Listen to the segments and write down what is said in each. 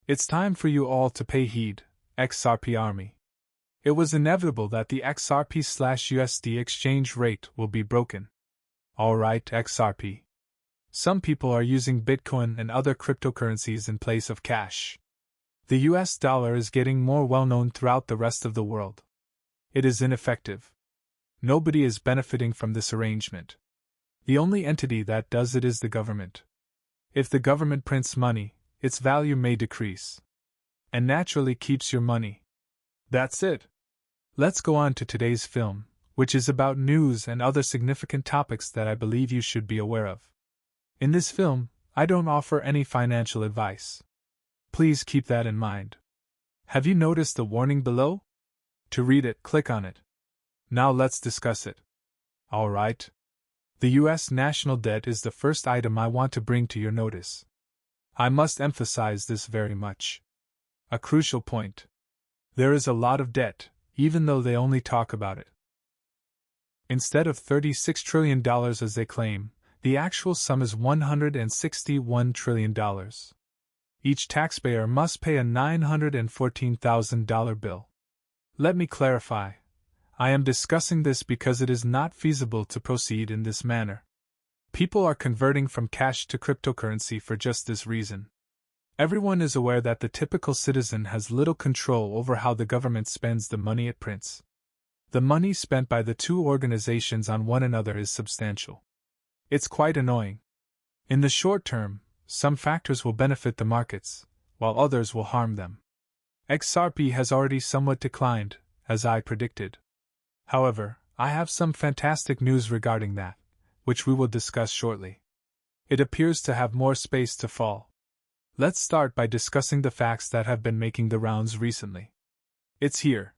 It's time for you all to pay heed, XRP Army. It was inevitable that the XRP/USD exchange rate will be broken. Alright, XRP. Some people are using Bitcoin and other cryptocurrencies in place of cash. The US dollar is getting more well known throughout the rest of the world. It is ineffective. Nobody is benefiting from this arrangement. The only entity that does it is the government. If the government prints money, its value may decrease. And naturally keeps your money. That's it. Let's go on to today's film, which is about news and other significant topics that I believe you should be aware of. In this film, I don't offer any financial advice. Please keep that in mind. Have you noticed the warning below? To read it, click on it. Now let's discuss it. Alright. The US national debt is the first item I want to bring to your notice. I must emphasize this very much. A crucial point. There is a lot of debt, even though they only talk about it. Instead of $36 trillion as they claim, the actual sum is $161 trillion. Each taxpayer must pay a $914,000 bill. Let me clarify. I am discussing this because it is not feasible to proceed in this manner. People are converting from cash to cryptocurrency for just this reason. Everyone is aware that the typical citizen has little control over how the government spends the money it prints. The money spent by the two organizations on one another is substantial. It's quite annoying. In the short term, some factors will benefit the markets, while others will harm them. XRP has already somewhat declined, as I predicted. However, I have some fantastic news regarding that, which we will discuss shortly. It appears to have more space to fall. Let's start by discussing the facts that have been making the rounds recently. It's here.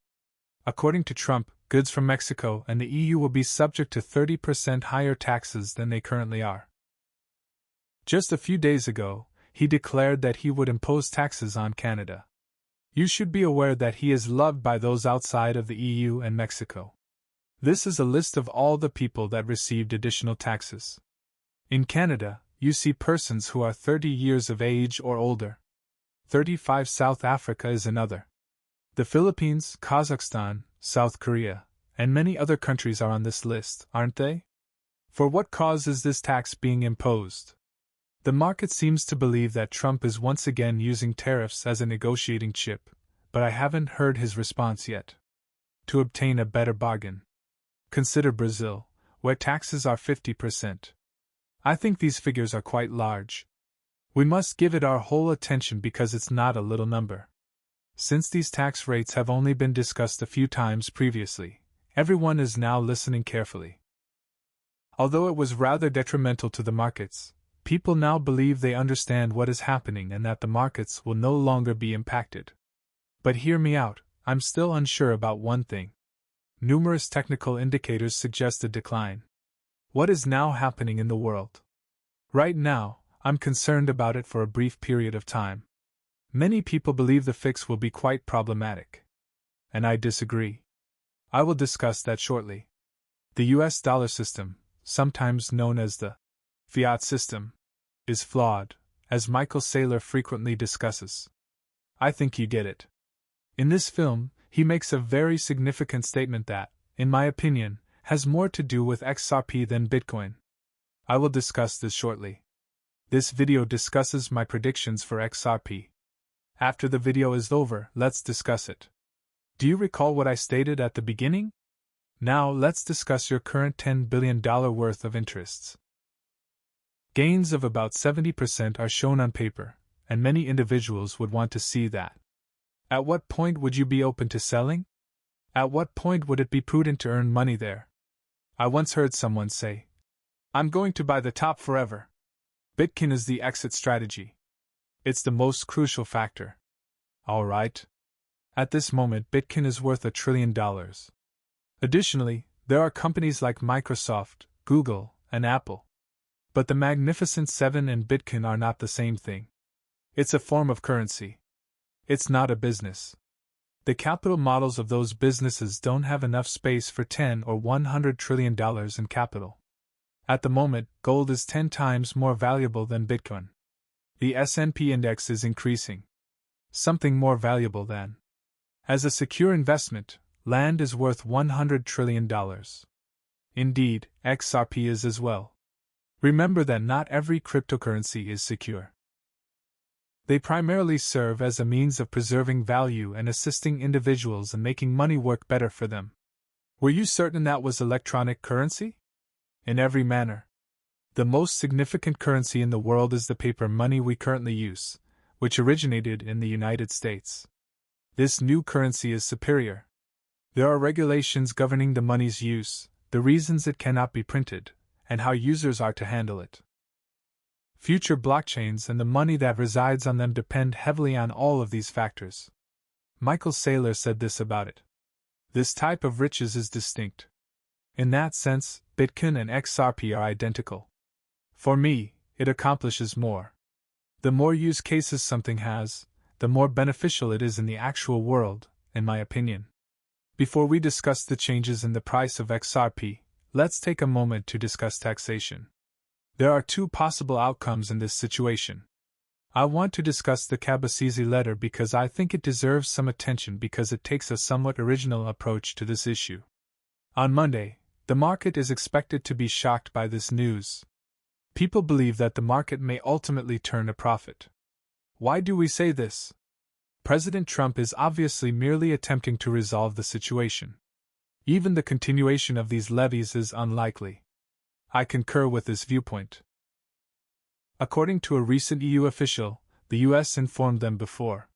According to Trump, goods from Mexico and the EU will be subject to 30% higher taxes than they currently are. Just a few days ago, he declared that he would impose taxes on Canada. You should be aware that he is loved by those outside of the EU and Mexico. This is a list of all the people that received additional taxes. In Canada, you see persons who are 30 years of age or older. 35. South Africa is another. The Philippines, Kazakhstan, South Korea, and many other countries are on this list, aren't they? For what cause is this tax being imposed? The market seems to believe that Trump is once again using tariffs as a negotiating chip, but I haven't heard his response yet. To obtain a better bargain. Consider Brazil, where taxes are 50%. I think these figures are quite large. We must give it our whole attention because it's not a little number. Since these tax rates have only been discussed a few times previously, everyone is now listening carefully. Although it was rather detrimental to the markets, people now believe they understand what is happening and that the markets will no longer be impacted. But hear me out, I'm still unsure about one thing. Numerous technical indicators suggest a decline. What is now happening in the world? Right now, I'm concerned about it for a brief period of time. Many people believe the fix will be quite problematic. And I disagree. I will discuss that shortly. The US dollar system, sometimes known as the fiat system, is flawed, as Michael Saylor frequently discusses. I think you get it. In this film, he makes a very significant statement that, in my opinion, has more to do with XRP than Bitcoin. I will discuss this shortly. This video discusses my predictions for XRP. After the video is over, let's discuss it. Do you recall what I stated at the beginning? Now let's discuss your current $10 billion worth of interests. Gains of about 70% are shown on paper, and many individuals would want to see that. At what point would you be open to selling? At what point would it be prudent to earn money there? I once heard someone say, "I'm going to buy the top forever." Bitcoin is the exit strategy. It's the most crucial factor. Alright. At this moment, Bitcoin is worth $1 trillion. Additionally, there are companies like Microsoft, Google, and Apple. But the Magnificent Seven and Bitcoin are not the same thing. It's a form of currency. It's not a business. The capital models of those businesses don't have enough space for $10 or $100 trillion in capital. At the moment, gold is 10 times more valuable than Bitcoin. The S&P index is increasing. something more valuable than. As a secure investment, land is worth $100 trillion. Indeed, XRP is as well. Remember that not every cryptocurrency is secure. They primarily serve as a means of preserving value and assisting individuals in making money work better for them. Were you certain that was electronic currency? In every manner. The most significant currency in the world is the paper money we currently use, which originated in the United States. This new currency is superior. There are regulations governing the money's use, the reasons it cannot be printed, and how users are to handle it. Future blockchains and the money that resides on them depend heavily on all of these factors. Michael Saylor said this about it. This type of riches is distinct. In that sense, Bitcoin and XRP are identical. For me, it accomplishes more. The more use cases something has, the more beneficial it is in the actual world, in my opinion. Before we discuss the changes in the price of XRP, let's take a moment to discuss taxation. There are two possible outcomes in this situation. I want to discuss the Kabasizi letter because I think it deserves some attention because it takes a somewhat original approach to this issue. On Monday, the market is expected to be shocked by this news. People believe that the market may ultimately turn a profit. Why do we say this? President Trump is obviously merely attempting to resolve the situation. Even the continuation of these levies is unlikely. I concur with this viewpoint. According to a recent EU official, the US informed them before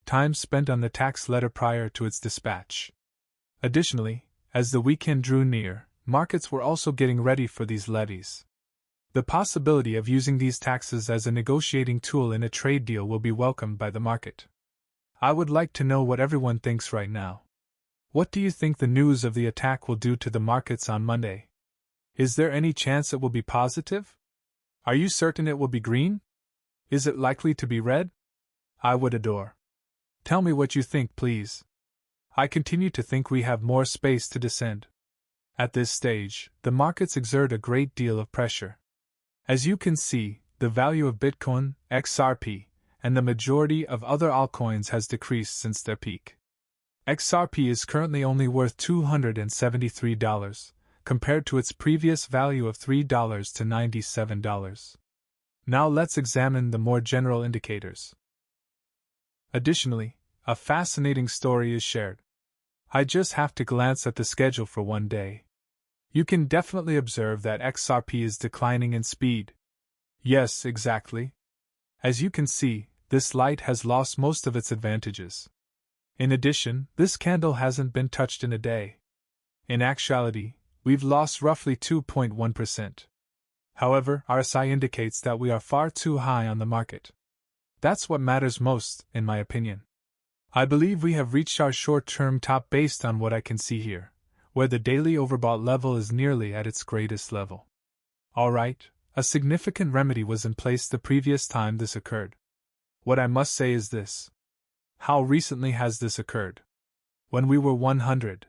time spent on the tax letter prior to its dispatch. Additionally, as the weekend drew near, markets were also getting ready for these levies. The possibility of using these taxes as a negotiating tool in a trade deal will be welcomed by the market. I would like to know what everyone thinks right now. What do you think the news of the attack will do to the markets on Monday? Is there any chance it will be positive? Are you certain it will be green? Is it likely to be red? I would adore. Tell me what you think, please. I continue to think we have more space to descend. At this stage, the markets exert a great deal of pressure. As you can see, the value of Bitcoin, XRP, and the majority of other altcoins has decreased since their peak. XRP is currently only worth $273, compared to its previous value of $3 to $97. Now let's examine the more general indicators. Additionally, a fascinating story is shared. I just have to glance at the schedule for one day. You can definitely observe that XRP is declining in speed. Yes, exactly. As you can see, this light has lost most of its advantages. In addition, this candle hasn't been touched in a day. In actuality, we've lost roughly 2.1%. However, RSI indicates that we are far too high on the market. That's what matters most, in my opinion. I believe we have reached our short-term top based on what I can see here, where the daily overbought level is nearly at its greatest level. Alright, a significant remedy was in place the previous time this occurred. What I must say is this. How recently has this occurred? When we were 100.